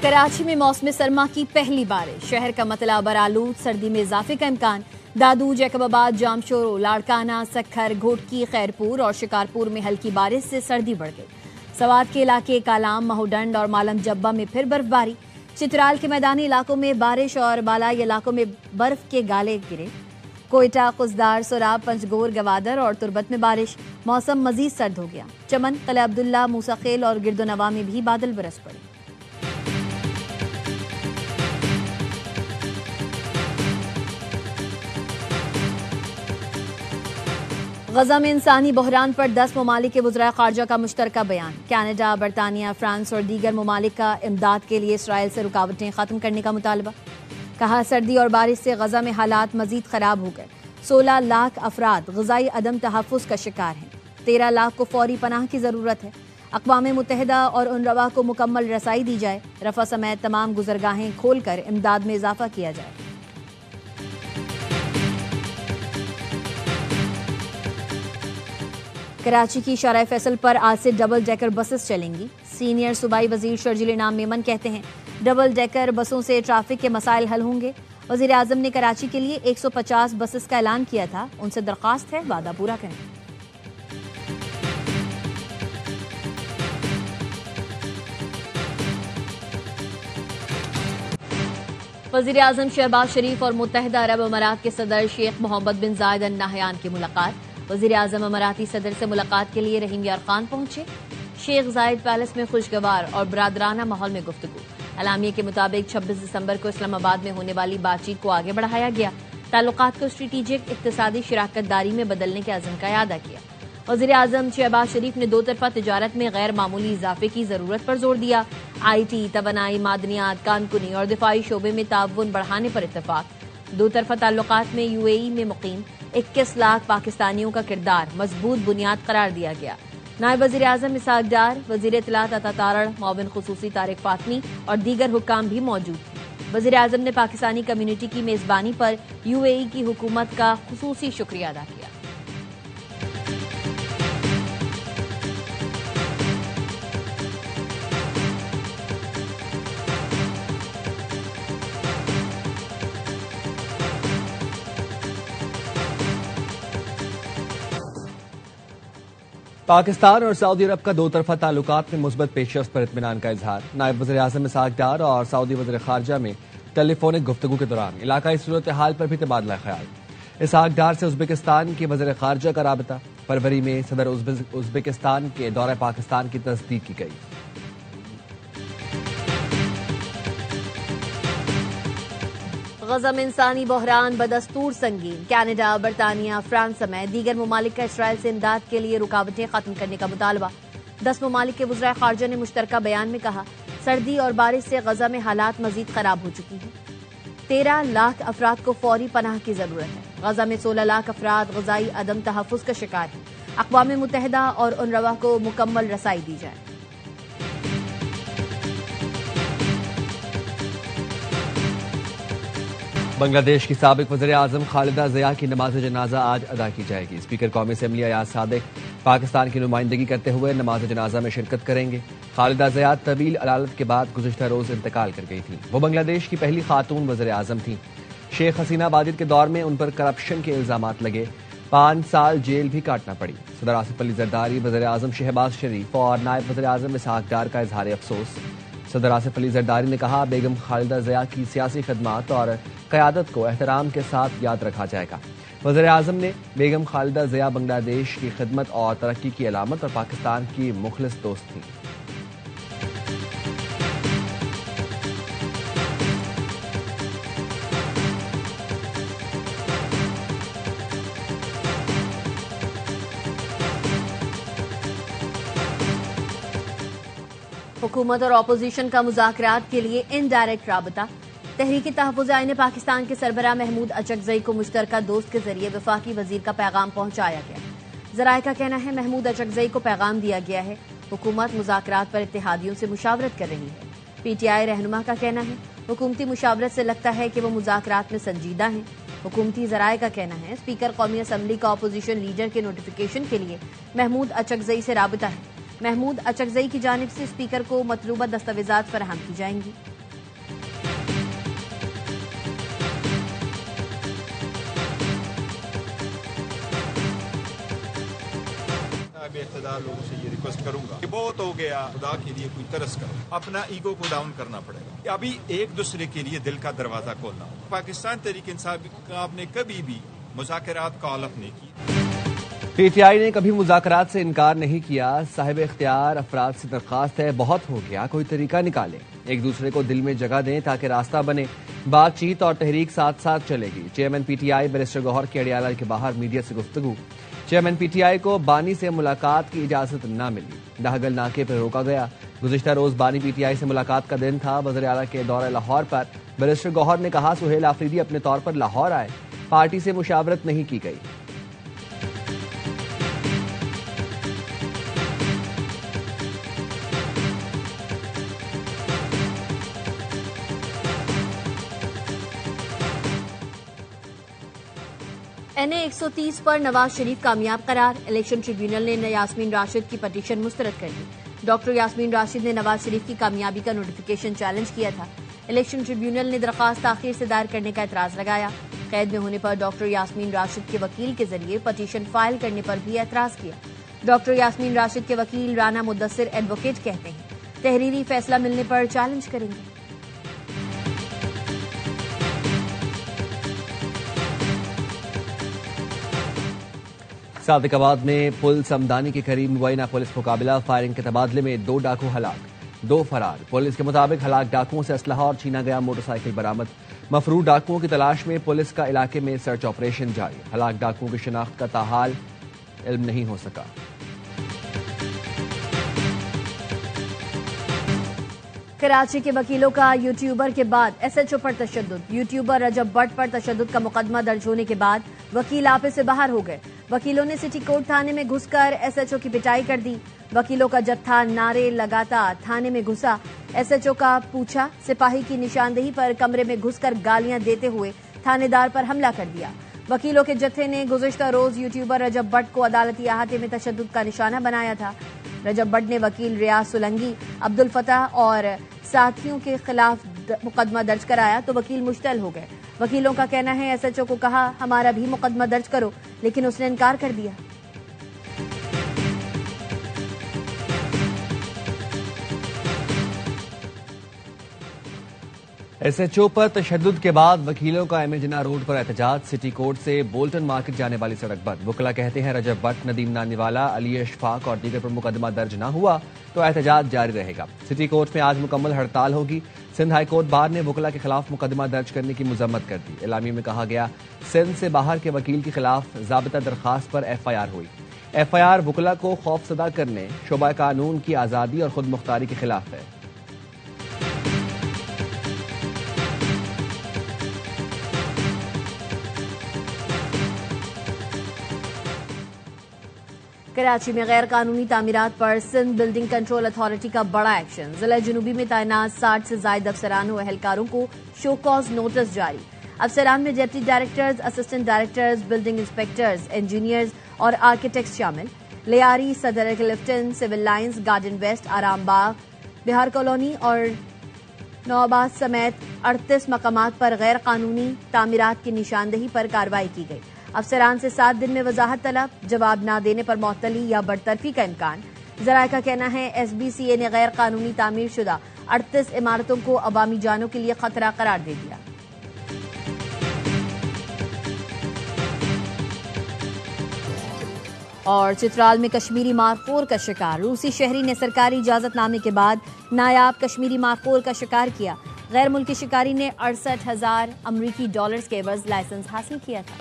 कराची में मौसम सरमा की पहली बारिश, शहर का मतला बरालूद, सर्दी में इजाफे का इम्कान। दादू, जैकबाबाद, जामशोरो, लाड़काना, सखर, घोटकी, खैरपुर और शिकारपुर में हल्की बारिश से सर्दी बढ़ गई। सवात के इलाके कालाम, महोडंड और मालम जब्बा में फिर बर्फबारी। चित्राल के मैदानी इलाकों में बारिश और बालाई इलाकों में बर्फ के गाले गिरे। कोयटा, कुसदार, सोराब, पंचगोर, गवादर और तुरबत में बारिश। मौसम मजीद सर्द हो गया। चमन, कला अब्दुल्ला, मूसाखेल और गिरदोनवा में भी बादल बरस पड़े। गजा में इंसानी बहरान पर 10 ममालिक के वज़राए ख़ारजा का मुश्तरका बयान। कनाडा, बरतानिया, फ्रांस और दीगर ममालिक का इमदाद के लिए इसराइल से रुकावटें ख़त्म करने का मुतालबा। कहा, सर्दी और बारिश से गजा में हालात मजीद ख़राब हो गए। 16 लाख अफराद ग़िज़ाई अदम तहफ़्फ़ुज़ का शिकार हैं। 13 लाख को फौरी पनाह की ज़रूरत है। अक़वाम मुत्तहिदा और उनरवा को मुकम्मल रसाई दी जाए। रफ़ा समेत तमाम गुज़रगाहें खोल कर इमदाद में इजाफ़ा किया जाए। कराची की शारा फैसल पर आज से डबल डेकर बसेस चलेंगी। सीनियर सूबाई वजीर शर्जील इनाम मेमन कहते हैं, डबल डेकर बसों से ट्रैफिक के मसाइल हल होंगे। वजीर आजम ने कराची के लिए 150 बसेस का ऐलान किया था। उनसे दरख्वास्त है, वादा पूरा करें। वजीर आजम शहबाज शरीफ और मुत्तहिदा अरब अमारात के सदर शेख मोहम्मद बिन जायद अल नाहयान की मुलाकात। वजीर आजम अमाराती सदर से मुलाकात के लिए रहीम यार खान पहुंचे। शेख जायद पैलेस में खुशगवार और बरादराना माहौल में गुफ्तगू। अलामिया के मुताबिक 26 दिसंबर को इस्लामाबाद में होने वाली बातचीत को आगे बढ़ाया गया। ताल्लुकात को स्ट्रेटेजिक इक्तिसादी शराकतदारी में बदलने के अज़्म का यादा किया। वजीर आजम शहबाज शरीफ ने दो तरफा तिजारत में गैर मामूली इजाफे की जरूरत पर जोर दिया। IT, तवानाई, मादनियात, कानकुनी और दिफाई शोबे में ताउन बढ़ाने पर इत्तफाक। दो तरफा ताल्लुकात में UAE में मुकीम 21 लाख पाकिस्तानियों का किरदार मजबूत बुनियाद करार दिया गया। नायब वजीर आजम इसहाक डार, वजीर इत्तलात अता तारड़, मुआविन खुसूसी तारिक फातमी और दीगर हुक्काम भी मौजूद थे। वजीर आजम ने पाकिस्तानी कम्युनिटी की मेजबानी पर UAE की हुकूमत का खुसूसी शुक्रिया अदा किया। पाकिस्तान और सऊदी अरब का दो तरफा ताल्लुकात में मुस्बत पेशरफ्त पर इत्मीनान का इजहार। नायब वज़ीर आज़म इसहाक डार और सऊदी वज़ीर ख़ारजा में टेलीफोनिक गुफ्तगू के दौरान इलाकाई सूरत हाल पर भी तबादला ख्याल। इसहाक डार से उज़्बेकिस्तान के वज़ीर ख़ारजा का राबता। फरवरी में सदर उज़्बेकिस्तान के दौरे पाकिस्तान की तस्दीक की गई। गजा में इंसानी बहरान बदस्तूर संगीन। कनाडा, बरतानिया, फ्रांस समेत दीगर ममालिक का इसराइल से इमदाद के लिए रुकावटें खत्म करने का मुतालबा। 10 ममालिक के वज़राए ख़ारजा ने मुश्तरका बयान में कहा, सर्दी और बारिश से गजा में हालात मजीद खराब हो चुकी हैं। 13 लाख अफराद को फौरी पनाह की जरूरत है। गजा में 16 लाख अफराद ग़िज़ाई अदम तहफ़्फ़ुज़ का शिकार हैं। अक़वाम मुत्तहिदा और उनरवा को मुकम्मल रसाई दी जाए। बांग्लादेश की साबिक वज़ीर आज़म खालिदा ज़िया की नमाज जनाजा आज अदा की जाएगी। स्पीकर कौमी असम्बली अयाज सादिक पाकिस्तान की नुमाइंदगी करते हुए नमाज जनाजा में शिरकत करेंगे। खालिदा ज़िया तवील अदालत के बाद गुज़िश्ता रोज इंतकाल कर गई थी। वो बांग्लादेश की पहली खातून वज़ीर आज़म थी। शेख हसीना वाजिद के दौर में उन पर करप्शन के इल्जामात लगे, 5 साल जेल भी काटना पड़ी। सदर आसिफ अली जरदारी, वज़ीर आज़म शहबाज शरीफ और नायब वज़ीर आज़म इसहाक डार का इजहार अफसोस। सदर आसिफ अली जरदारी ने कहा, बेगम खालिदा ज़िया की सियासी खदमात और क़यादत को एहतराम के साथ याद रखा जाएगा। वज़ीर आज़म ने बेगम खालिदा ज़िया बांग्लादेश की खिदमत और तरक्की की अलामत और पाकिस्तान की मुखलिस दोस्त थी। हुकूमत और अपोजिशन का मुज़ाकरात के लिए इनडायरेक्ट राबता। तहरीकी तहफ़्फ़ुज़ आईन पाकिस्तान के सरबराह महमूद अचकज़ई को मुश्तरका दोस्त के जरिए वफाकी वजीर का पैगाम पहुंचाया गया। ज़राए का कहना है, महमूद अचकज़ई को पैगाम दिया गया है, हुकूमत मुज़ाकरात पर इत्तेहादियों से मुशावरत कर रही है। PTI रहनुमा का कहना है, हुकूमती मुशावरत से लगता है कि वो मुज़ाकरात में संजीदा हैं। हुकूमती ज़राए का कहना है, स्पीकर कौमी असम्बली का अपोजिशन लीडर के नोटिफिकेशन के लिए महमूद अचकज़ई से राबता है। महमूद अचकज़ई की जानिब से स्पीकर को मतलूबा दस्तावेजात फराहम की जाएंगी। मैं बेइख्तियार लोगों से ये रिक्वेस्ट करूंगा कि बहुत हो गया, खुदा के लिए कोई तरस करो, अपना ईगो को डाउन करना पड़ेगा। अभी एक दूसरे के लिए दिल का दरवाजा खोलना हो। पाकिस्तान तहरीक इंसाफ ने कभी भी मुज़ाकरात का हलफ नहीं किया। पीटीआई ने कभी मुज़ाकरात से इनकार नहीं किया। साहिब इख्तियार अफराद से दरख्वास्त है, बहुत हो गया, कोई तरीका निकालें, एक दूसरे को दिल में जगह दें ताकि रास्ता बने, बातचीत और तहरीक साथ साथ चलेगी। चेयरमैन पीटीआई बैरिस्टर गौहर की अडियाला के बाहर मीडिया से गुफ्तगू। चेयरमैन पीटीआई को बानी से मुलाकात की इजाजत न मिली, दाहगल नाके पर रोका गया। गुज़िश्ता रोज बानी पीटीआई से मुलाकात का दिन था। वज़ीर आला के दौरे लाहौर पर बैरिस्टर गौहर ने कहा सुहेल आफरीदी अपने तौर पर लाहौर आए, पार्टी से मुशावरत नहीं की गई। NA 130 पर नवाज शरीफ कामयाब करार। इलेक्शन ट्रिब्यूनल ने यास्मीन राशिद की पटिशन मुस्तरद कर दी। डॉक्टर यास्मीन राशिद ने नवाज शरीफ की कामयाबी का नोटिफिकेशन चैलेंज किया था। इलेक्शन ट्रिब्यूनल ने दरखास्त ताखीर से दायर करने का एतराज लगाया। कैद में होने पर डॉक्टर यास्मीन राशिद के वकील के जरिए पटिशन फाइल करने पर भी एतराज किया। डॉक्टर यास्मीन राशिद के वकील राना मुद्दसिर एडवोकेट कहते हैं तहरीरी फैसला मिलने पर चैलेंज करेंगे। सादिकाबाद में पुल समदानी के करीब मुबैना पुलिस मुकाबला, फायरिंग के तबादले में 2 डाकू हलाक, 2 फरार। पुलिस के मुताबिक हलाक डाकुओं से असलहा और छीना गया मोटरसाइकिल बरामद। मफरूर डाकुओं की तलाश में पुलिस का इलाके में सर्च ऑपरेशन जारी। हलाक डाकुओं की शिनाख्त का ताहाल इल्म नहीं हो सका। कराची के वकीलों का यूट्यूबर के बाद SHO पर तशद्दुद। यूट्यूबर रजब भट्ट पर तशद्दुद का मुकदमा दर्ज होने के बाद वकील आपे से बाहर हो गए। वकीलों ने सिटी कोर्ट थाने में घुसकर SHO की पिटाई कर दी। वकीलों का जत्था नारे लगाता थाने में घुसा। SHO का पूछा सिपाही की निशानदेही पर कमरे में घुसकर गालियां देते हुए थानेदार पर हमला कर दिया। वकीलों के जत्थे ने गुज़िश्ता रोज यूट्यूबर रजब भट्ट को अदालती अहाते में तशद्दुद का निशाना बनाया था। रजब भट्ट ने वकील रियाज सुलंगी, अब्दुल फताह और साथियों के खिलाफ मुकदमा दर्ज कराया तो वकील मुश्तल हो गए। वकीलों का कहना है SHO को कहा हमारा भी मुकदमा दर्ज करो, लेकिन उसने इनकार कर दिया। SHO पर तशद्दुद के बाद वकीलों का एमए रोड पर एहतजाज। सिटी कोर्ट से बोल्टन मार्केट जाने वाली सड़क बंद। वकील कहते हैं रजब भट्ट, नदीम नानीवाला, अली अशफाक और दीगर पर मुकदमा दर्ज न हुआ तो एहतजाज जारी रहेगा। सिटी कोर्ट में आज मुकम्मल हड़ताल होगी। सिंध हाई कोर्ट बार ने वकील के खिलाफ मुकदमा दर्ज करने की मुजम्मत कर दी। एलामी में कहा गया सिंध से बाहर के वकील के खिलाफ ज़ाबिता दरखास्त पर FIR हुई। FIR वकील को खौफसदा करने, शोबा कानून की आज़ादी और खुद मुख्तारी के खिलाफ है। कराची में गैर कानूनी तामीरात पर सिंध बिल्डिंग कंट्रोल अथॉरिटी का बड़ा एक्शन। जिला जनूबी में तैनात 60 से ज्यादा अफसरान व एहलकारों को शो कॉज नोटिस जारी। अफसरान में deputy directors, assistant directors, building inspectors, engineers और आर्किटेक्ट्स शामिल। Lyari, Saddar Clifton, Civil Lines, Garden West, Aram Bagh, Bihar colony और नौबाद समेत 38 मकामात पर गैर कानूनी तामीरात की निशानदेही पर कार्रवाई की गई। अफसरान से 7 दिन में वजाहत तलब, जवाब न देने पर मुअत्तली या बरतरफी का इम्कान। जराये का कहना है SBCA ने गैर कानूनी तामीर शुदा 38 इमारतों को अवामी जानों के लिए खतरा करार दे दिया। और चित्राल में कश्मीरी मारखोर का शिकार। रूसी शहरी ने सरकारी इजाजतनामे के बाद नायाब कश्मीरी मारखोर का शिकार किया। गैर मुल्की शिकारी ने $68,000 अमरीकी के एवज लाइसेंस हासिल किया था।